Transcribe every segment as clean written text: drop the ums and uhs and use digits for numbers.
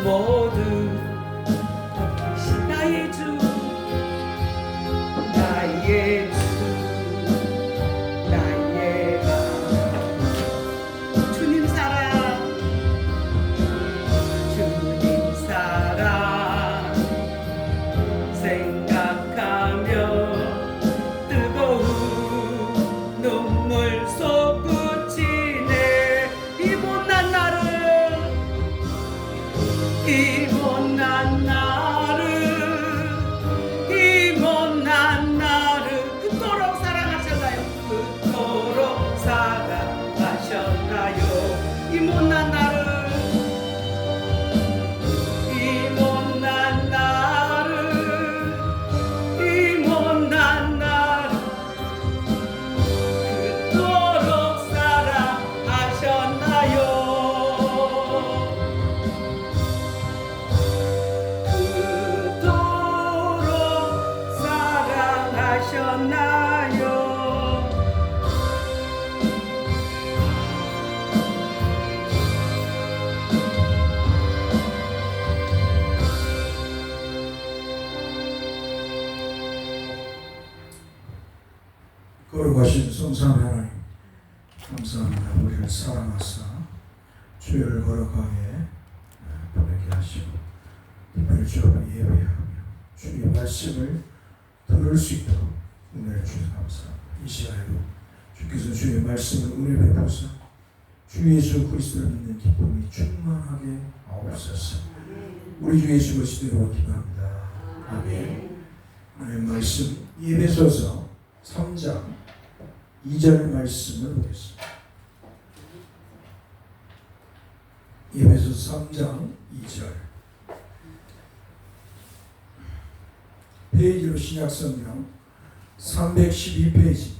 모두 나의 주 나의 주 나의 주님 사랑 주님 사랑 생각하며 뜨거운 눈물 솟구치네 이 못난 나를 이 못난 나를 이 못난 나를 그토록 사랑하셨나요? 그토록 사랑하셨나요? 이 못난 나를 이 못난 나를 이 못난 나를 그토록 사랑하셨나요? 사랑하셨나요? 거룩하신 성삼위 하나님 감사합니다. 우리를 사랑하사 주를 거룩하게 보내게 하시고 특별히 주 앞에 예배하며 주의 말씀을 들을 수 있도록 은혜를 주셔서 감사합니다. 이 시간에도 주께서 주의 말씀을 은혜 베푸사 주 예수 그리스도를 믿는 기쁨이 충만하게 하옵소서. 우리 주 예수 그리스도로 기도합니다. 아멘. 오늘 말씀 에베소서 3장 2절 말씀을 보겠습니다. 에베소서 3장 2절 페이지로 신약성경 312페이지입니다.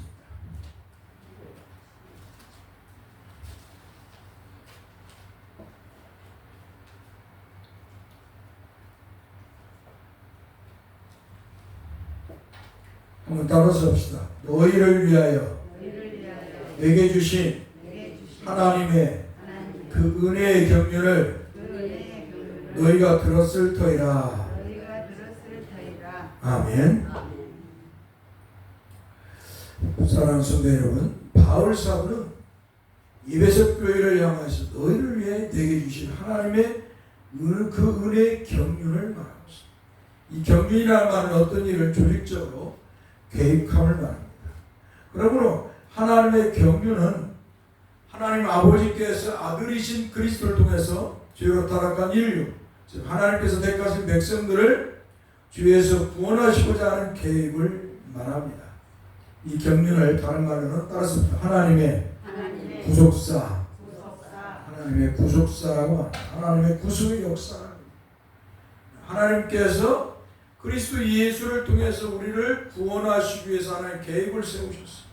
한번 따라서 합시다. 너희를 위하여 내게 주신 하나님의 그 은혜의 경륜을 너희가 들었을 터이라. 아멘. 사랑하는 성도 여러분, 바울 사도는 에베소 교회를 향해서 너희를 위해 내게 주신 하나님의 그 은혜의 경륜을 말하고 있습니다. 이 경륜이라는 말은 어떤 일을 조직적으로 계획함을 말합니다. 그러므로 하나님의 경륜은 하나님 아버지께서 아들이신 그리스도를 통해서 죄로 타락한 인류, 즉 하나님께서 택하신 백성들을 주에서 구원하시고자 하는 계획을 말합니다. 이 경륜을 다른 말로는 따랐습니다. 하나님의 구속사, 하나님의 구속사라고 합니다. 하나님의 구속의 역사. 하나님께서 그리스도 예수를 통해서 우리를 구원하시기 위해서 하나님 계획을 세우셨습니다.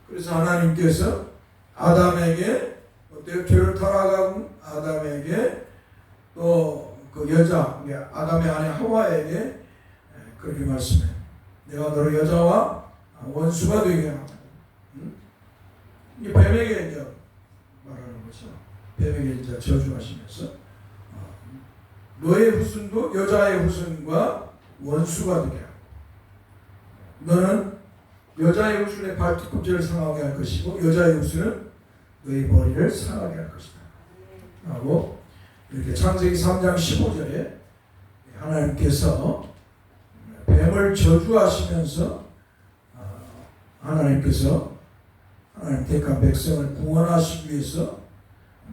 그래서 하나님께서 아담에게 죄를 타락한 아담에게 또 그 여자 아담의 아내 하와에게 그렇게 말씀해요. 내가 너를 여자와 원수가 되게 하고 이 뱀에게 이제 말하는 거죠. 뱀에게 이제 저주하시면서 너의 후손도 여자의 후손과 원수가 되게 하고 너는 여자의 후손의 발뒤꿈치를 상하게 할 것이고 여자의 후손은 너의 머리를 상하게 할 것이다 하고 이렇게 창세기 3장 15절에 하나님께서 뱀을 저주하시면서 하나님께서 하나님 택한 백성을 구원하시기 위해서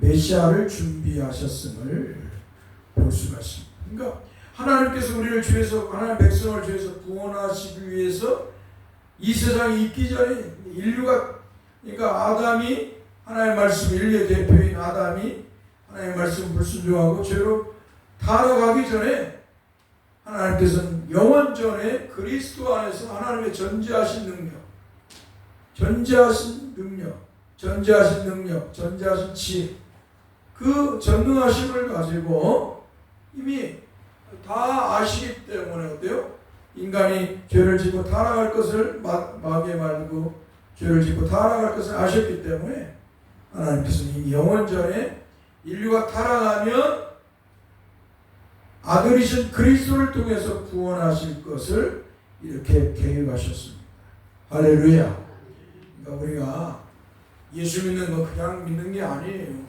메시아를 준비하셨음을 볼 수가 있습니다. 그러니까 하나님께서 우리를 죄에서 하나님 백성을 죄에서 구원하시기 위해서 이 세상에 있기 전에 인류가 그러니까 아담이 하나님의 말씀 인류의 대표인 아담이 하나님의 말씀 불순종하고 죄로 타락하기 전에 하나님께서는 영원 전에 그리스도 안에서 하나님의 전지하신 능력, 전지하신 지혜 그 전능하심을 가지고 이미 다 아시기 때문에 어때요? 인간이 죄를 짓고 타락할 것을 마귀에 말고 죄를 짓고 타락할 것을 아셨기 때문에 하나님께서는 이미 영원 전에 인류가 타락하면 아들이신 그리스도를 통해서 구원하실 것을 이렇게 계획하셨습니다. 할렐루야. 그러니까 우리가 예수 믿는 거 그냥 믿는 게 아니에요.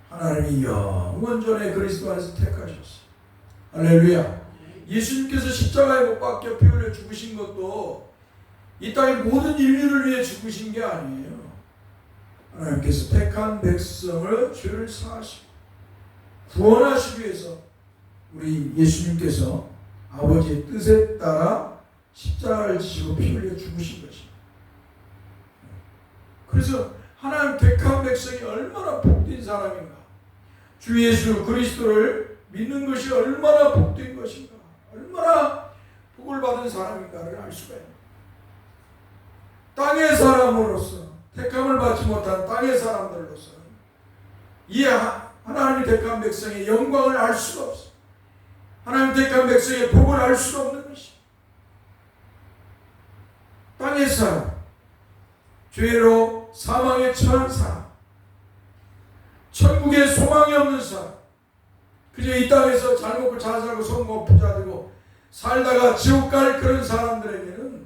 하나님이 영원전에 그리스도 안에서 택하셨어요. 할렐루야. 예수님께서 십자가에 못 박혀 피 흘려 죽으신 것도 이 땅의 모든 인류를 위해 죽으신 게 아니에요. 하나님께서 택한 백성을 죄를 사하시고 구원하시기 위해서 우리 예수님께서 아버지의 뜻에 따라 십자가를 지시고 피 흘려 죽으신 것입니다. 그래서 하나님 택한 백성이 얼마나 복된 사람인가, 주 예수 그리스도를 믿는 것이 얼마나 복된 것인가, 얼마나 복을 받은 사람인가를 알 수가 있습니다. 땅의 사람으로서, 택함을 받지 못한 땅의 사람들로서는 이 하나님이 택한 백성의 영광을 알 수가 없어요. 하나님 택한 백성의 복을 알 수가 없는 것입니다. 땅의 사람, 죄로 사망에 처한 사람, 천국에 소망이 없는 사람, 그저 이 땅에서 잘 먹고 잘 살고 성공 부자 되고 살다가 지옥 갈 그런 사람들에게는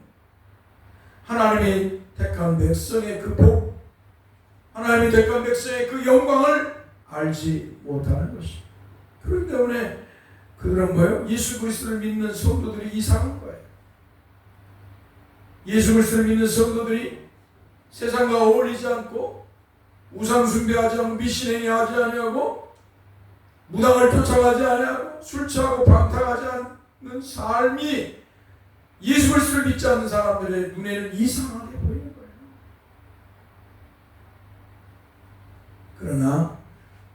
하나님이 택한 백성의 그 복, 하나님이 택한 백성의 그 영광을 알지 못하는 것입니다. 그렇기 때문에 그런 거예요. 예수 그리스도를 믿는 성도들이 이상한 거예요. 예수 그리스도를 믿는 성도들이 세상과 어울리지 않고 우상 숭배하지 않고 미신행위하지 아니하고 무당을 쫓아가지 아니하고 술 취하고 방탕하지 않는 삶이 예수 그리스도를 믿지 않는 사람들의 눈에는 이상하게 보이는 거예요. 그러나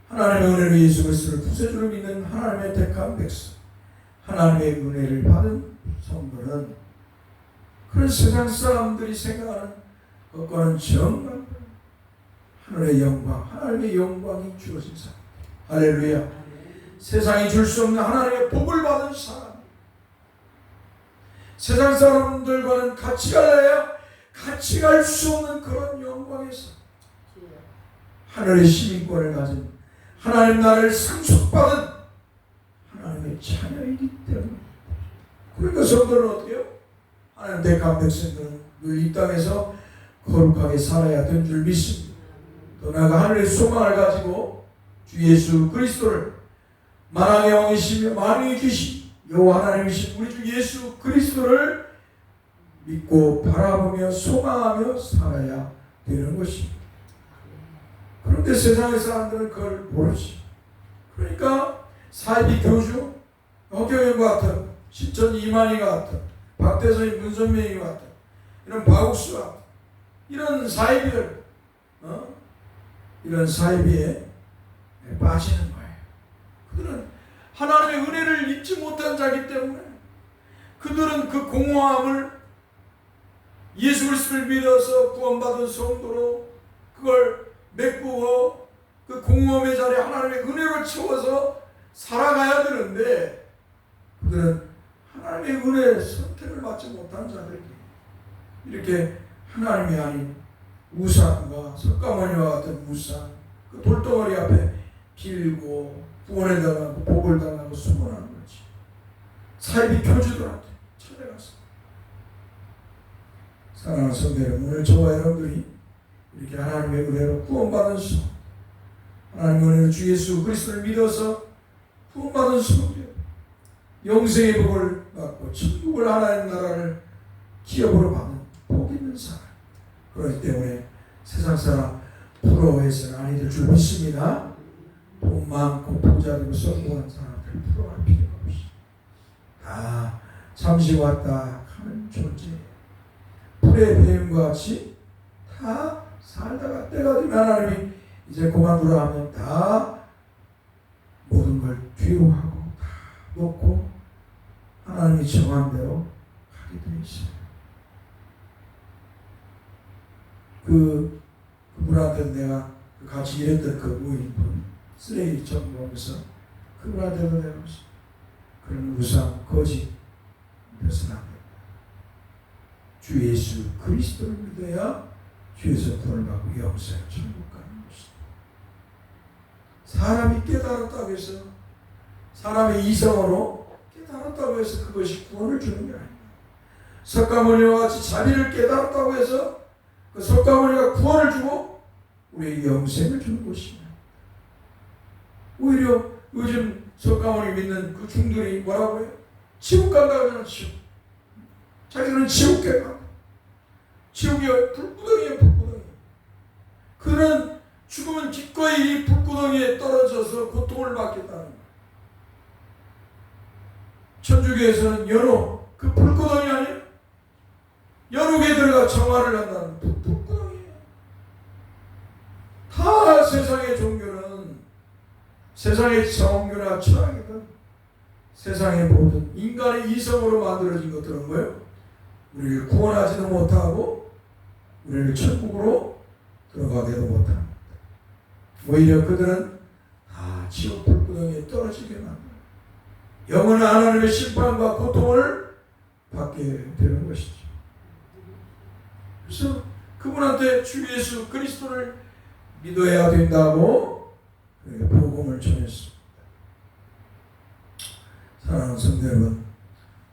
하나님의 은혜로 예수 그리스도를 구세주로 믿는 하나님의 택한 백성, 하나님의 은혜를 받은 성도는 그런 세상 사람들이 생각하는 그것과는 정말 하늘의 영광, 하나님의 영광이 주어진 사람. 할렐루야. 세상이 줄 수 없는 하나님의 복을 받은 사람. 세상 사람들과는 같이 갈래야 같이 갈 수 없는 그런 영광에서 하늘의 시민권을 가진 하나님 나라를 상속받은 하나님의 자녀이기 때문에. 그러니까 성도는 어떻게 해요? 하나님 택한 백성들은 늘 이 땅에서 거룩하게 살아야 되는 줄 믿습니다. 또 나아가 하늘의 소망을 가지고 주 예수 그리스도를 만왕의 왕이시며 만유의 귀신 여호와 하나님이신 우리 주 예수 그리스도를 믿고 바라보며 소망하며 살아야 되는 것입니다. 그런데 세상의 사람들은 그걸 모르지. 그러니까 사이비 교주, 허경영과 같은 신천 이만희가 같은 박대선이 문선명이 같은 이런 박욱수 같은 이런 사이비들, 이런 사이비에 빠지는 거예요. 그들은 하나님의 은혜를 잊지 못한 자이기 때문에 그들은 그 공허함을 예수 그리스도를 믿어서 구원받은 성도로 그걸 메꾸어 그 공허함의 자리에 하나님의 은혜로 채워서 살아가야 되는데 그들은 하나님의 은혜의 선택을 받지 못한 자들이 이렇게 하나님이 아닌 우상과 석가모니와 같은 우상, 그 돌덩어리 앞에 빌고 구원을 당하고 복을 당하고 수고하는 거지. 사이비 교주들한테 찾아갔어. 사랑하는 성도 여러분, 오늘 저와 여러분들이 이렇게 하나님의 은혜로 구원받은 성, 하나님의 은혜로 주 예수 그리스도를 믿어서 구원받은 성도, 영생의 복을 받고 천국을 하나님 나라를 기업으로 받는 복 있는 사람. 그렇기 때문에 세상 사람 부러워해서는 아니 될 줄 믿습니다. 돈 많고 부자 되고 성공한 사람들 부러워할 필요가 없이 다 잠시 왔다 가는 존재예요. 불의 배임과 같이 다 살다가 때가 되면 하나님이 이제 그만두라 하면 다 모든 걸 뒤로 하고 다 놓고 하나님이 정한 대로 하게 되어 있어요. 그분한테 내가 같이 일했던 그 무인분 쓰레기 정리하면서 그분한테도 내가 그런 우상 거짓 벼슬 안 된다. 주 예수 그리스도를 믿어야 주에서 돈을 받고 영생 천국 가는 것이다. 사람이 깨달았다고 해서 사람의 이성으로 깨달았다고 해서 그것이 구원을 주는 게 아닙니다. 석가모니와 같이 자비를 깨달았다고 해서 그 석가모니가 구원을 주고 우리에게 영생을 주는 것입니다. 오히려 요즘 석가모니 믿는 그 중들이 뭐라고 해요? 지옥 간다고 하잖아. 지옥. 자기들은 지옥에 가. 지옥이 불구덩이에요. 불구덩이. 그는 죽으면 기꺼이 이 불구덩이에 떨어져서 고통을 받겠다는 거예요. 천주교에서는 연옥, 그 불구덩이 아니에요? 연옥에 들어가 정화를 한다는 불구덩이에요. 다 세상의 종교는, 세상의 정교나 철학이든 세상의 모든 인간의 이성으로 만들어진 것들은 뭐예요? 우리를 구원하지도 못하고 우리를 천국으로 들어가게도 못합니다. 오히려 그들은 다 지옥 불구덩이에 떨어지게 만들어요. 영원한 하나님의 심판과 고통을 받게 되는 것이죠. 그래서 그분한테 주 예수 그리스도를 믿어야 된다고 복음을 전했습니다. 사랑하는 성도 여러분,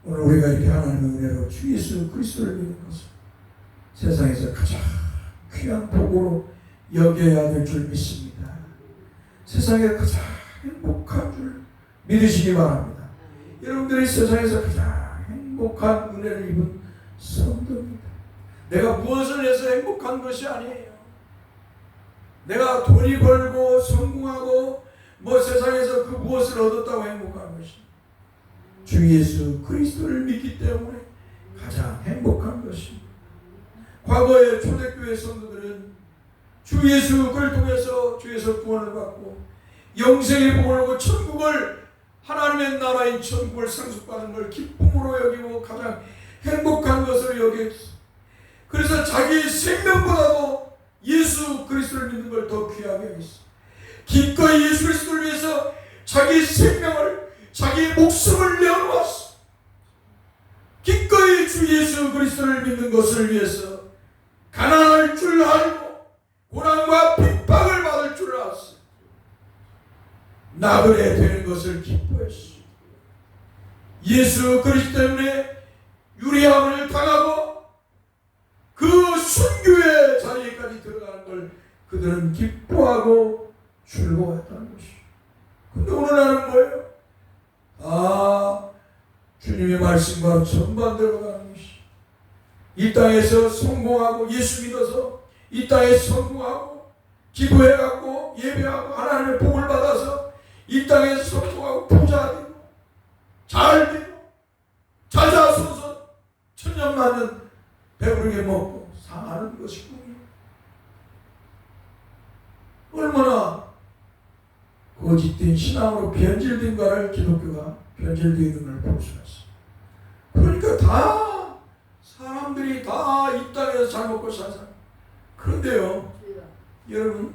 오늘 우리가 이렇게 하나님의 은혜로 주 예수 그리스도를 믿는 것은 세상에서 가장 귀한 복으로 여겨야 될 줄 믿습니다. 세상에 가장 행복한 줄 믿으시기 바랍니다. 여러분들이 세상에서 가장 행복한 은혜를 입은 성도입니다. 내가 무엇을 해서 행복한 것이 아니에요. 내가 돈이 벌고 성공하고 뭐 세상에서 그 무엇을 얻었다고 행복한 것이 주 예수 그리스도를 믿기 때문에 가장 행복한 것입니다. 과거의 초대교회 성도들은 주 예수를 통해서 주에서 구원을 받고 영생의 복을 얻고 천국을, 하나님의 나라인 천국을 상속받는 걸 기쁨으로 여기고 가장 행복한 것으로 여겼어요. 그래서 자기 생명보다도 예수 그리스도를 믿는 걸 더 귀하게 여겼어요. 기꺼이 예수 그리스도를 위해서 자기 생명을, 자기 목숨을 내어놓았어. 기꺼이 주 예수 그리스도를 믿는 것을 위해서 가난할 줄 알고 고난과 핍박을 받을 줄 알았어. 나그네 되는 것을 기뻐했어. 예수 그리스도 때문에 유리함을 당하고 그 순교의 자리까지 들어가는 걸 그들은 기뻐하고 즐거워했다는 것이죠. 근데 오늘 나는 뭐예요? 주님의 말씀과 정반대로 가는 것이, 이 땅에서 성공하고 예수 믿어서 이 땅에 성공하고 기도해갖고 예배하고 하나님의 복을 받아서 이 땅에서 성공하고 부자 되고 잘 되고 자자손손 천년만년 배부르게 먹고 사는 것이 꿈이에요. 얼마나 거짓된 신앙으로 변질된가를 기독교가 변질되어 있는 걸 볼 수가 있어요. 그러니까 다 사람들이 다 이 땅에서 잘 먹고 잘 살아요. 그런데요, 여러분,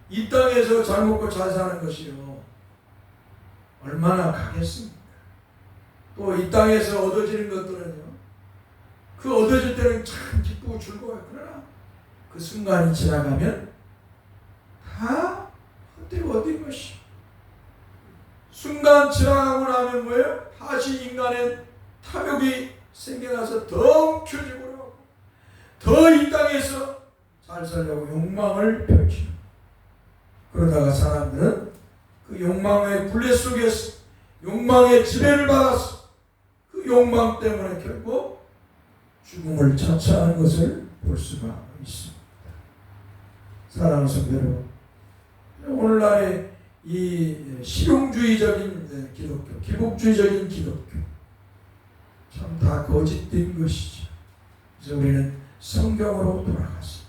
이 땅에서 잘 먹고 잘 사는 것이요 얼마나 가겠습니까? 또 이 땅에서 얻어지는 것들은요, 그 얻어질 때는 참 기쁘고 즐거워요. 그러나 그 순간이 지나가면 다 헛되고 얻은 것이. 순간 지나가고 나면 뭐예요? 다시 인간의 탐욕이 생겨나서 더 움켜쥐고 더 이 땅에서 잘 살려고 욕망을 펼치는. 그러다가 사람들은 그 욕망의 굴레 속에서 욕망의 지배를 받아서 그 욕망 때문에 결국 죽음을 자처하는 것을 볼 수가 있습니다. 사랑하는 성도 여러분, 오늘날의 이 실용주의적인 기독교, 기복주의적인 기독교, 참 다 거짓된 것이죠. 그래서 우리는 성경으로 돌아가서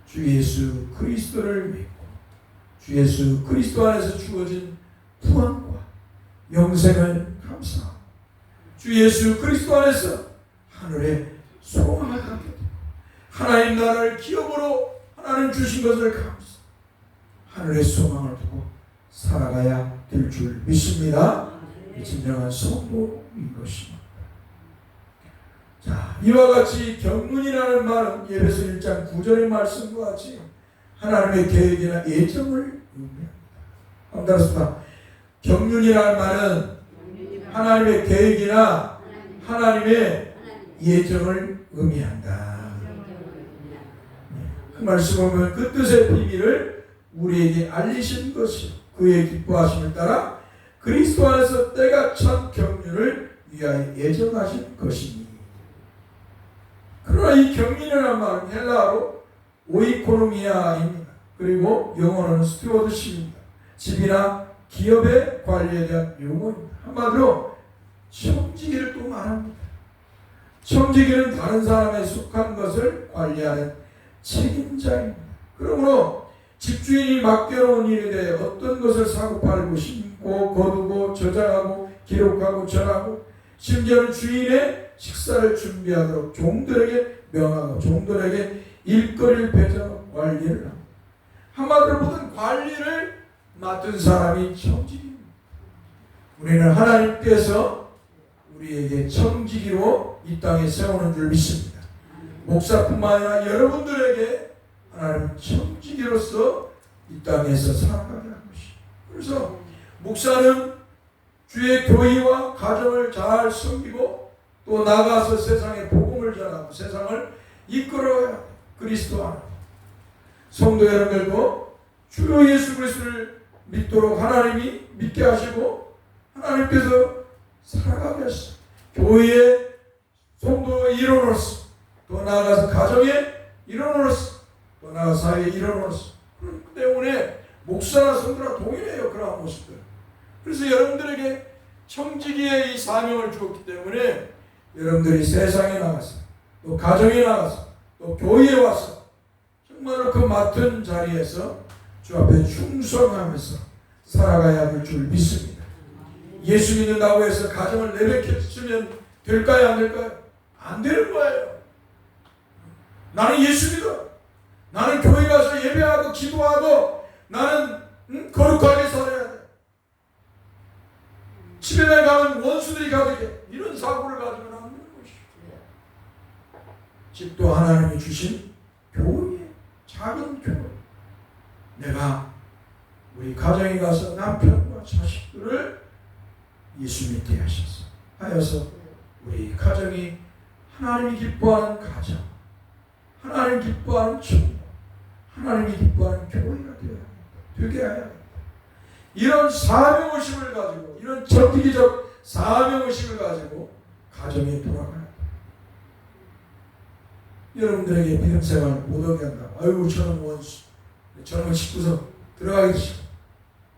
주 예수 그리스도를 믿고 주 예수 그리스도 안에서 주어진 구원과 영생을 감사하고 주 예수 그리스도 안에서 하늘의 소망을 갖게 되고 하나님 나라를 기업으로 하나님 주신 것을 감사하고 하늘의 소망을 두고 살아가야 될 줄 믿습니다. 진정한 성도인 것입니다. 자, 이와 같이 경륜이라는 말은 에베소 1장 9절의 말씀과 같이 하나님의 계획이나 예정을 의미합니다. 한번 따라서 경륜이라는 말은 하나님의 계획이나 하나님의 예정을 의미한다. 그 말씀 보면 그 뜻의 비밀을 우리에게 알리신 것이요 그의 기뻐하심을 따라 그리스도 안에서 때가 참 경륜을 위하여 예정하신 것이니. 그러나 이 경륜이라는 말은 헬라어로 오이코노미아입니다. 그리고 영어로는 스튜어드십입니다. 집이나 기업의 관리에 대한 용어입니다. 한마디로 청지기를 또 말합니다. 청지기는 다른 사람에 속한 것을 관리하는 책임자입니다. 그러므로 집주인이 맡겨놓은 일에 대해 어떤 것을 사고팔고 심고 거두고 저장하고 기록하고 전하고 심지어는 주인의 식사를 준비하도록 종들에게 명하고 종들에게 일거리를 배정하고 관리를 합니다. 한마디로 모든 관리를 맡은 사람이 청지기입니다. 우리는 하나님께서 우리에게 청지기로 이 땅에 세우는 줄 믿습니다. 목사뿐만 아니라 여러분들에게 하나님은 청지기로서 이 땅에서 살아가게 한 것이죠. 그래서 목사는 주의 교회와 가정을 잘 섬기고 또 나가서 세상에 복음을 전하고 세상을 이끌어야 합니다. 그리스도 안에. 성도 여러분들도 주 예수 그리스도를 믿도록 하나님이 믿게 하시고 하나님께서 살아가게 하시고 교회의 성도의 일원으로서 또 나아가서 가정의 일원으로서 또 나아가서 사회의 일원으로서 그렇기 때문에 목사나 성도나 동일해요. 그러한 모습들. 그래서 여러분들에게 청지기의 이 사명을 주었기 때문에 여러분들이 세상에 나가서 또 가정에 나가서 또 교회에 와서 정말로 그 맡은 자리에서 주 앞에 충성하면서 살아가야 할 줄 믿습니다. 예수 믿는다고 해서 가정을 내뱉으면 될까요? 안 될까요? 안 되는 거예요. 나는 예수 믿어. 나는 교회 가서 예배하고 기도하고 나는 거룩하게 살아야 돼. 집에 가면 원수들이 가득해. 이런 사고를 가지고는 안 되는 것이죠. 집도 하나님이 주신 교회에 작은 교회. 내가 우리 가정에 가서 남편과 자식들을 예수 믿게 하여서 우리 가정이 하나님이 기뻐하는 가정, 하나님 기뻐하는 종, 하나님이 기뻐하는 교회가 되게 해야 합니다. 이런 사명의식을 가지고 이런 정기적 사명의식을 가지고 가정에 돌아가야 합니다. 여러분들에게 믿음 생활 못하게 한다고 아이고 저는 원수 저는 19석 들어가기 싫어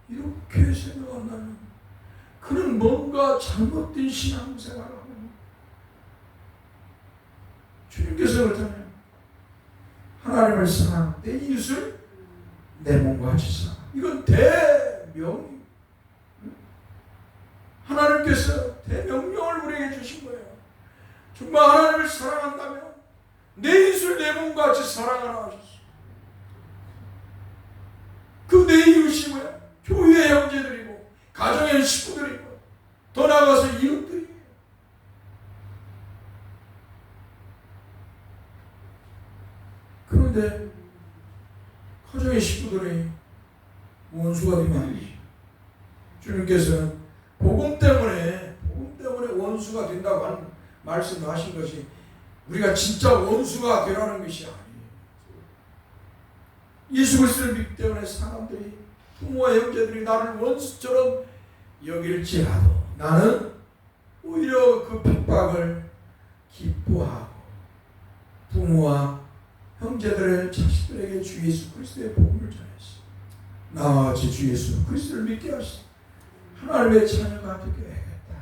이렇게 생각한다면 그는 뭔가 잘못된 신앙생활을 하고 주님께서 그렇다면 하나님을 사랑하고 내 이웃을 내 몸과 같이 사랑 이건 대명령 하나님께서 대명령을 우리에게 주신 거예요. 정말 하나님을 사랑한다면 내 이웃을 내 몸과 같이 사랑하라 하셨어요. 그 내 이웃이 뭐야? 교회의 형제들이고 가정의 식구들이고 더 나아가서 이웃들이에요. 그런데 가정의 식구들이 원수가 되면 안 되죠. 주님께서는 복음 때문에 원수가 된다고 하는 말씀을 하신 것이 우리가 진짜 원수가 되라는 것이 아니에요. 예수 그리스도를 믿기 때문에 사람들이 부모와 형제들이 나를 원수처럼 여길지라도 나는 오히려 그 핍박을 기뻐하고 부모와 형제들의 자식들에게 주 예수 그리스도의 복음을 전했어. 나와 같이 주 예수 그리스도를 믿게 하시고 하나님의 자녀가 되게 해야겠다.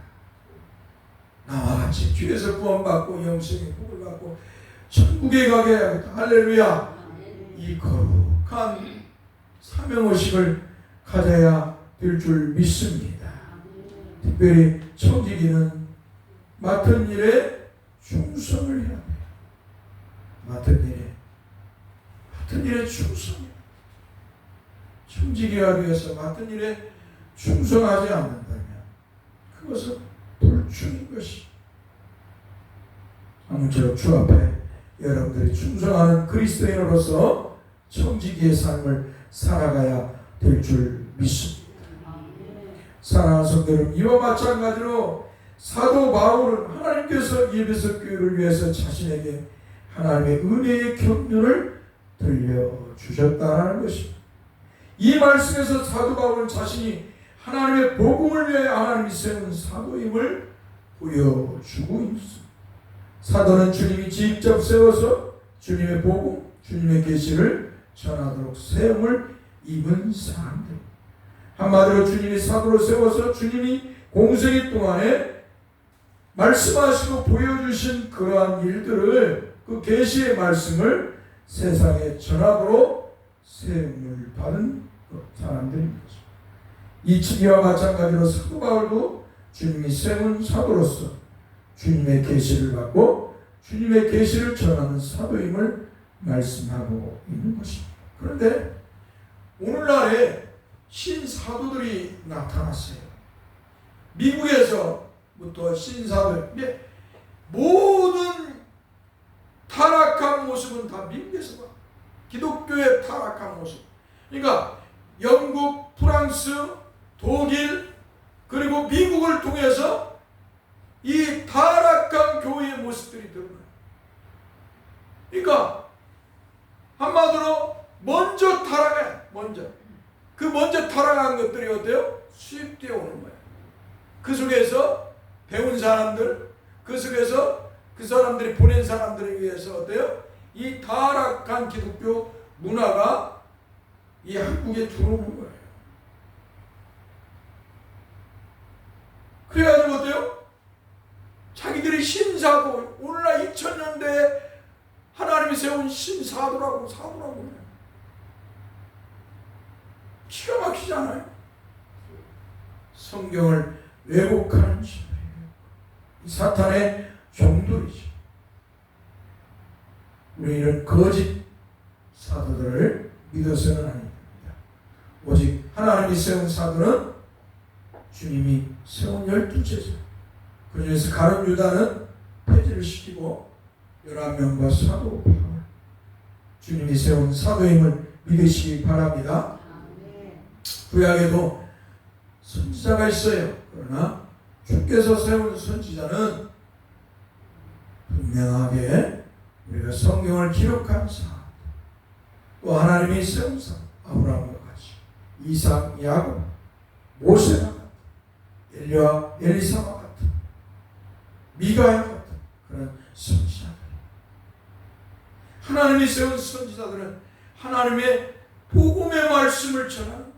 나와 같이 주에서 구원받고 영생의 복을 받고 천국에 가게 해야겠다. 할렐루야. 이 거룩한 사명의식을 가져야 될 줄 믿습니다. 특별히 청지기는 맡은 일에 충성을 해야 돼요. 맡은 일에 충성해요. 청지기가 되어서 맡은 일에 충성하지 않는다면 그것은 불충인 것이. 아무쪼록 주 앞에 여러분들이 충성하는 그리스도인으로서 청지기의 삶을 살아가야 될 줄 믿습니다. 사랑하는 성도 여러분, 이와 마찬가지로 사도 바울은 하나님께서 에베소 교회를 위해서 자신에게 하나님의 은혜의 경륜을 들려주셨다는 것입니다. 이 말씀에서 사도 바울은 자신이 하나님의 복음을 위해 하나님이 세운 사도임을 보여주고 있습니다. 사도는 주님이 직접 세워서 주님의 복음, 주님의 계시를 전하도록 세움을 입은 사람들. 한마디로 주님이 사도로 세워서 주님이 공생의 동안에 말씀하시고 보여주신 그러한 일들을, 그 계시의 말씀을 세상에 전하도록 세움을 받은 사람들입니다. 이 이와 마찬가지로 사도 바울도 주님이 세운 사도로서 주님의 계시를 받고 주님의 계시를 전하는 사도임을 말씀하고 있는 것입니다. 그런데 오늘날에 신사도들이 나타났어요. 미국에서부터 신사도, 모든 타락한 모습은 다 미국에서 봐. 기독교의 타락한 모습. 그러니까 영국, 프랑스, 독일, 그리고 미국을 통해서 이 타락한 교회의 모습들이 드러나요. 그러니까 한마디로 먼저 타락해. 먼저 타락한 것들이 어때요? 수입되어 오는 거예요. 그 속에서 배운 사람들, 그 속에서 그 사람들이 보낸 사람들을 위해서 어때요? 이 타락한 기독교 문화가 이 한국에 들어오는 거예요. 그래가지고 어때요? 자기들이 신사도, 오늘날 2000년대에 하나님이 세운 신사도라고 사도라고. 기가 막히잖아요. 성경을 왜곡하는 신앙이에요. 사탄의 종들이죠. 우리는 거짓 사도들을 믿어서는 아닙니다. 오직 하나님이 세운 사도는 주님이 세운 12제자. 그 중에서 가룟 유다는 폐지를 시키고 11명과 사도 바울, 주님이 세운 사도임을 믿으시기 바랍니다. 구약에도 선지자가 있어요. 그러나 주께서 세운 선지자는 분명하게 우리가 성경을 기록한 사람, 또 하나님이 세운 사람, 아브라함과 같이 이삭, 야곱, 모세와 같은, 엘리야와 엘리사와 같은, 미가야 같은 그런 선지자들. 하나님이 세운 선지자들은 하나님의 복음의 말씀을 전하는 거예요.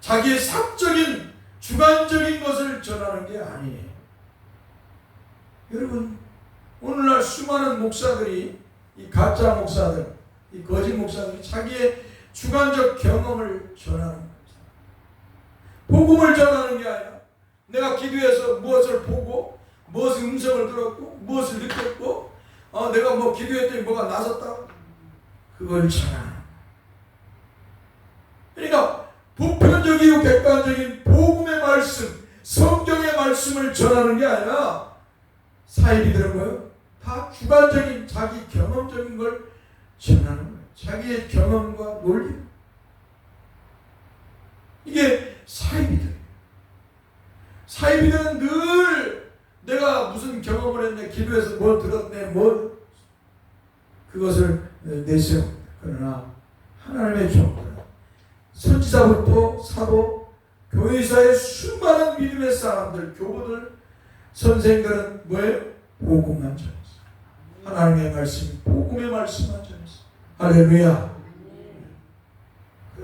자기의 사적인 주관적인 것을 전하는 게 아니에요. 여러분, 오늘날 수많은 목사들이, 이 가짜 목사들, 이 거짓 목사들이 자기의 주관적 경험을 전하는 거예요. 복음을 전하는 게 아니라 내가 기도해서 무엇을 보고 무엇의 음성을 들었고 무엇을 느꼈고 내가 뭐 기도했더니 뭐가 나섰다, 그걸 전하는. 그러니까 보편적이고 객관적인 복음의 말씀, 성경의 말씀을 전하는 게 아니라 사입이 들은 거예요. 다 주관적인 자기 경험적인 걸 전하는 거예요. 자기의 경험과 논리. 이게 사입이들. 사입이들은 늘 내가 무슨 경험을 했네, 기도해서 뭐 들었네, 뭐 그것을 내세웁니다. 그러나 하나님의 종들, 선지자부터 사도, 교회사의 수많은 믿음의 사람들, 교부들, 선생들은 뭐예요? 복음만 전했어요. 하나님의 말씀, 복음의 말씀만 전했어요. 할렐루야.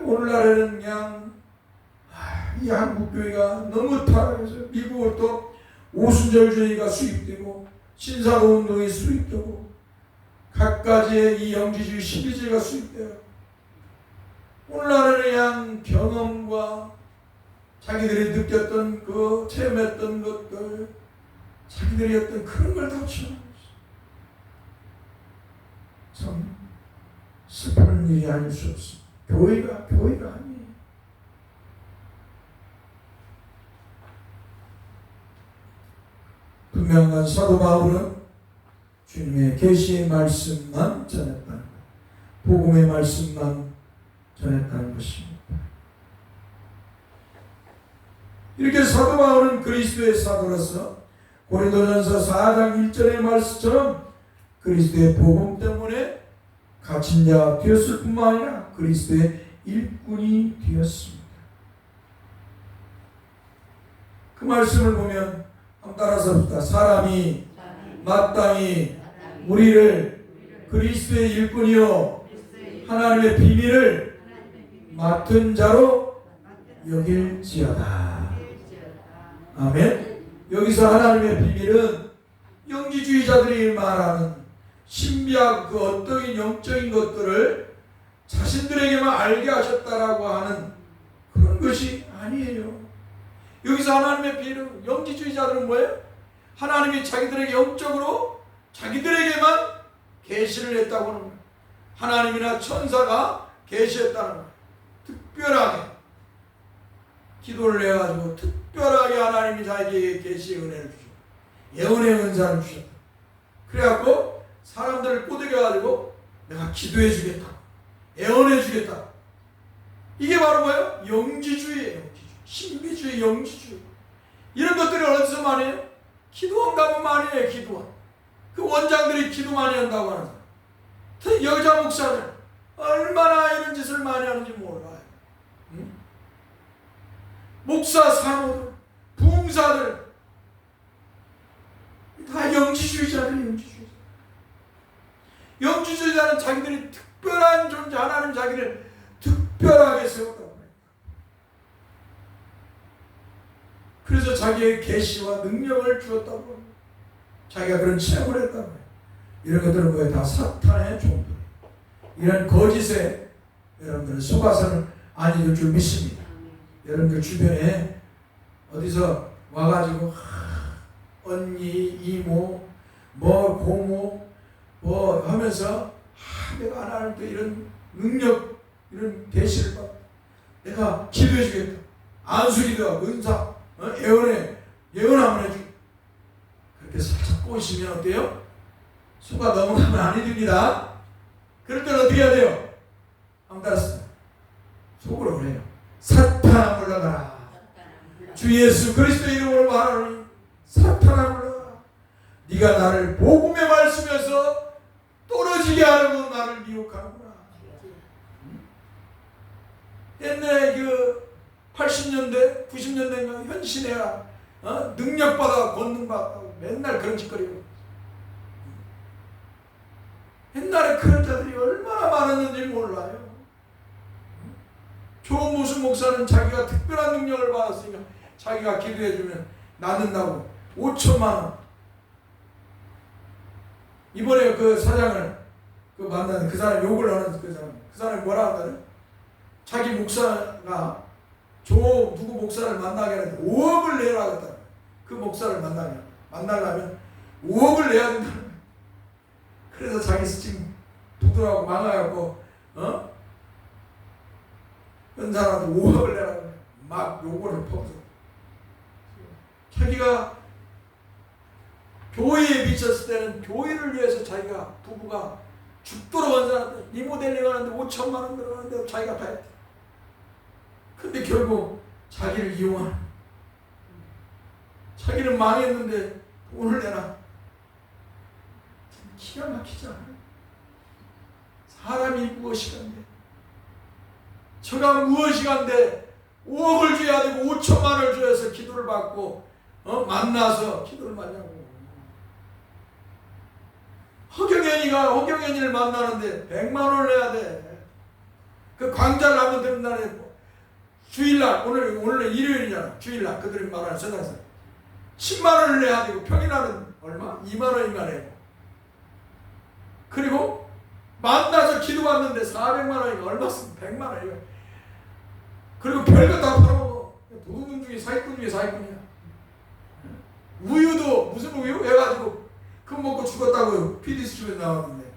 오늘날에는 그냥 이 한국교회가 너무 타락해서 미국으로부터 오순절주의가 수입되고 신사도운동이 수입되고 각가지의 이 영지주의, 신비주의가 수입돼요. 오늘날에는 그냥 경험과 자기들이 느꼈던 그 체험했던 것들, 자기들이 했던 그런 걸 다 전하는 것이죠. 참 슬픈 일이 아닐 수 없습니다. 교회가 아니에요. 분명한 사도 바울은 주님의 계시의 말씀만 전했다는 것, 복음의 말씀만 전했다는 것입니다. 이렇게 사도 바울은 그리스도의 사도로서 고린도전서 4장 1절의 말씀처럼 그리스도의 복음 때문에 갇힌 자 되었을 뿐만 아니라 그리스도의 일꾼이 되었습니다. 그 말씀을 보면 한번 따라서 봅시다. 사람이 마땅히 우리를 그리스도의 일꾼이요 하나님의 비밀을 맡은 자로 여길지어다. 아멘. 여기서 하나님의 비밀은 영지주의자들이 말하는 신비하고 그 어떤 영적인 것들을 자신들에게만 알게 하셨다라고 하는 그런 것이 아니에요. 여기서 하나님의 비밀은 영지주의자들은 뭐예요? 하나님이 자기들에게 영적으로 자기들에게만 계시를 했다고 하는 거예요. 하나님이나 천사가 계시했다는 거예요. 특별하게 기도를 해가지고 특별하게 하나님이 자기에게 계시의 은혜를 주셨다. 예언의 은사를 주셨다. 그래갖고 사람들을 꼬드겨가지고 내가 기도해 주겠다. 예언해 주겠다. 이게 바로 뭐예요? 영지주의예요. 영지주의. 신비주의, 영지주의. 이런 것들이 어디서 많이 해요? 기도원 가면 많이 해요. 기도원. 그 원장들이 기도 많이 한다고 하는 사람. 특히 여자 목사들 얼마나 이런 짓을 많이 하는지 몰라요. 응? 목사, 사모들, 부흥사들 다 영지주의자들이 영지주의자. 영지주의자는 자기들이 특별한 존재, 하나님 자기를 특별하게 세웠다고 해요. 그래서 자기의 계시와 능력을 주었다고 합니다. 자기가 그런 체험을 했다고 해요. 이런 것들은 거의 다 사탄의 종들. 이런 거짓에 여러분들은 속아서는 아니될 줄 믿습니다. 여러분들 주변에 어디서 와가지고 언니, 이모, 뭐 고모 뭐 하면서 내가 하나님께 이런 능력, 이런 계시를 받 내가 기도해 주겠다. 안수기도하고 은사, 예언 한번 해주고 그렇게 살짝 꼬시면 어때요? 수가 넘어가면 아니 됩니다. 그럴 때는 어떻게 해야 돼요? 한번 따라서 속으로 그래요. 사탄아 물러가라. 주 예수 그리스도 이름으로 말하노니 사탄아 물러가라. 네가 나를 복음의 말씀에서 떨어지게 하려고 나를 미혹하는구나. 옛날에 그 80년대, 90년대인가 현신해야 능력받아 권능받고 맨날 그런 짓거리고. 옛날에 그런 자들이 얼마나 많았는지 몰라요. 조무수 목사는 자기가 특별한 능력을 받았으니까 자기가 기도해주면 낫는다고 5천만 원. 이번에 그 사장을 만나는 그 사람 욕을 하는 그 사람이 뭐라 하더래? 자기 목사가 누구 목사를 만나게 하는데 5억을 내라 하겠다. 그 목사를 만나려면 5억을 내야 된다. 그래서 자기 지금 부도하고 망하고 현사라도 5억을 내라고 막 요구를 퍼서 자기가 교회에 미쳤을 때는 교회를 위해서 자기가 부부가 죽도록 한 사람들 리모델링 하는데 5천만 원 들어가는데 자기가 다 했대. 근데 결국 자기를 이용하는, 자기는 망했는데 돈을 내라. 참 기가 막히지 않아요? 사람이 무엇이간데, 저가 무엇이간데 5억을 줘야 되고 5천만 원을 줘서 기도를 받고 만나서 기도를 받냐고. 허경연이를 만나는데 100만 원을 내야 돼. 그 광자를 한번 되는 날에 주일날, 오늘 일요일이잖아. 주일날 그들이 말하는 전화에서 10만 원을 내야 되고 평일날은 얼마? 2만 원인가 내고. 그리고 만나서 기도받는데 400만 원인가 얼마 쓰면 100만 원이야. 그리고 별거 다 팔아먹어. 도둑놈 중에 사기꾼 중에 사기꾼이야. 우유도 무슨 우유? 해가지고 그거 먹고 죽었다고요. PD수첩에 나왔는데.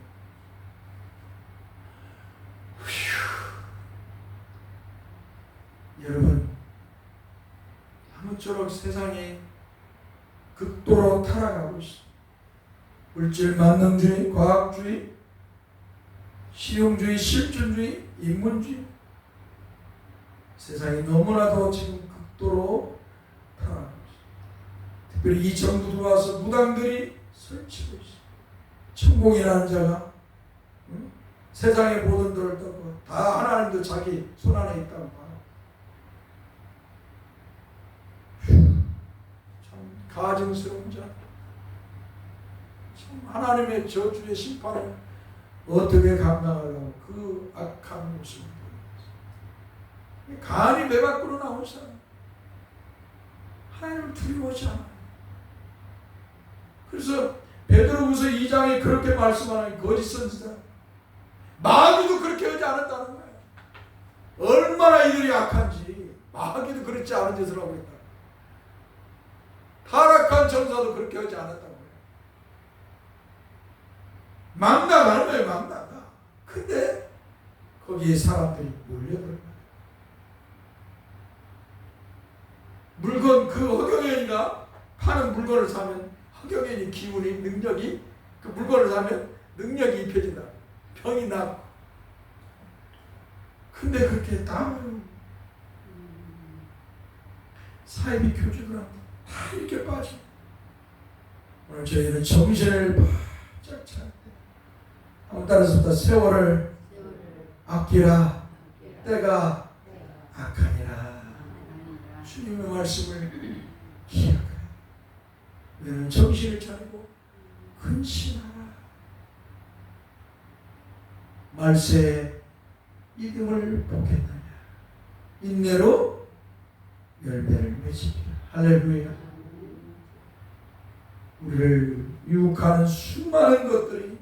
여러분, 아무쪼록 세상이 극도로 타락하고 있습니다. 물질 만능주의, 과학주의, 실용주의, 실존주의, 인문주의. 세상이 너무나도 지금 극도로 타락하고 있습니다. 특별히 이 정부 들어와서 무당들이 설치고 있습니다. 천공이라는 자가 세상의 모든 들을 떠고 다 하나님도 자기 손 안에 있다고 봐요. 참 가증스러운 자. 참 하나님의 저주의 심판을 어떻게 감당하려고 그 악한 모습을 보여요. 간이 내 밖으로 나온 사람. 하나님을 두려워하지 않아요. 그래서 베드로후서 2장에 그렇게 말씀하는 거짓 선지자 마귀도 그렇게 하지 않았다는 거예요. 얼마나 이들이 악한지 마귀도 그렇지 않은 짓을 하고 있다. 타락한 전사도 그렇게 하지 않았다고 해요. 막 나가는 거예요. 막 나가. 근데 거기에 사람들이 몰려들어요. 물건 그 허경영이가 파는 물건을 사면 허경영이 기운이 능력이 그 물건을 사면 능력이 입혀진다. 병이 낫고. 근데 그렇게 다 사이비 교주들 다 이렇게 빠져. 오늘 저희는 정신을 바짝 차릴 때 한번 따라서 세월을 아끼라 때가 악하니라. 주님의 말씀을 기억하라. 우리는 정신을 차리고 근신하라. 말세에 믿음을 보겠느냐. 인내로 열매를 맺으리라. 할렐루야. 우리를 유혹하는 수많은 것들이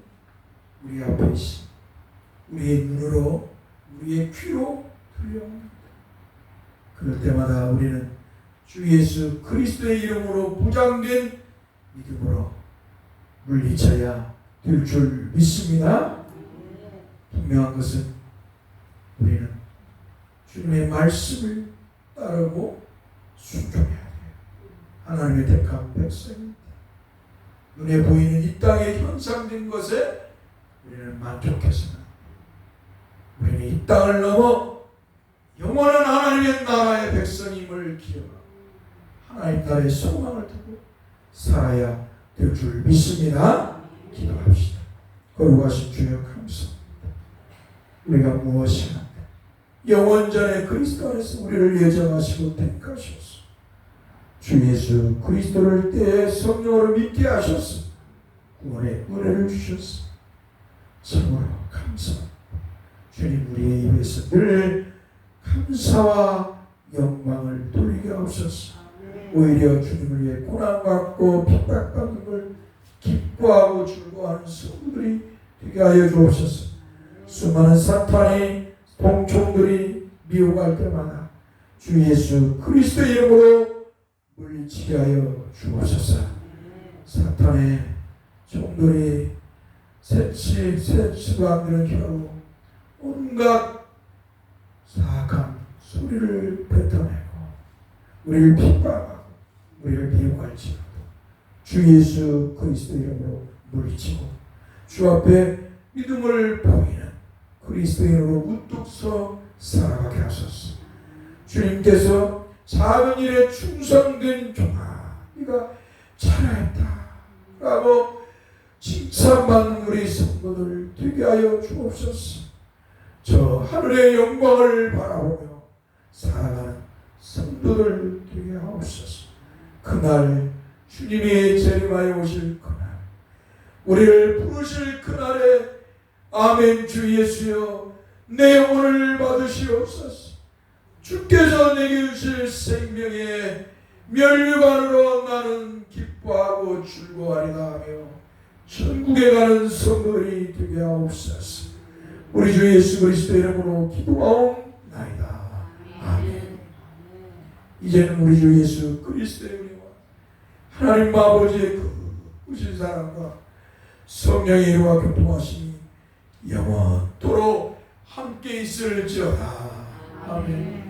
우리 앞에 있습니다. 우리의 눈으로 우리의 귀로 들려옵니다. 그럴 때마다 우리는 주 예수 그리스도의 이름으로 무장된 믿음으로 물리쳐야 될 줄 믿습니다. 분명한 것은 우리는 주님의 말씀을 따르고 순종해야 돼요. 하나님의 택한 백성입니다. 눈에 보이는 이 땅에 형상된 것에 우리는 만족해서는 우리는 이 땅을 넘어 영원한 하나님의 나라의 백성임을 기억하고 하나님 나라의 소망을 두고 살아야 될 줄 믿습니다. 기도합시다. 거룩하신 주여 감사합니다. 우리가 무엇이 한데 영원전에 그리스도 안에서 우리를 예정하시고 택하셨소. 주 예수 그리스도를 때에 성령으로 믿게 하셨소. 구원의 은혜를 주셨소. 참으로 감사합니다. 주님 우리의 입에서 늘 감사와 영광을 돌리게 하옵소서. 오히려 주님을 위해 고난받고 핍박받는 걸 기뻐하고 즐거워하는 성도들이 되게 하여 주옵소서. 수많은 사탄의 동총들이 미혹할 때마다 주 예수 그리스도 이름으로 물리치게 하여 주옵소서. 사탄의 종들이 새치가 안 되는 혀로 온갖 사악한 소리를 뱉어내고 우리를 핍박하고 우리를 미혹할지라도 주 예수 그리스도 이름으로 물리치고 주 앞에 믿음을 보이는 그리스도인으로 우뚝 서 살아가게 하소서. 주님께서 작은 일에 충성된 종아 네가 잘했다 라고 칭찬받는 우리 성도들 되게 하여 주옵소서. 저 하늘의 영광을 바라보며 살아가는 성도들 되게 하옵소서. 그날 주님이 재림하여 오실 그날 우리를 부르실 그날에 아멘. 주 예수여 내 영혼을 받으시옵소서. 주께서 내게 주실 생명의 면류관으로 나는 기뻐하고 즐거워하리라 하며 천국에 가는 성도들이 되게 하옵소서. 우리 주 예수 그리스도 이름으로 기도하옵나이다. 아멘. 이제는 우리 주 예수 그리스도의 은혜와 하나님 아버지의 그 크신 사랑과 성령의 이루와 교통하심이 영원토록 함께 있을지어다. 아멘.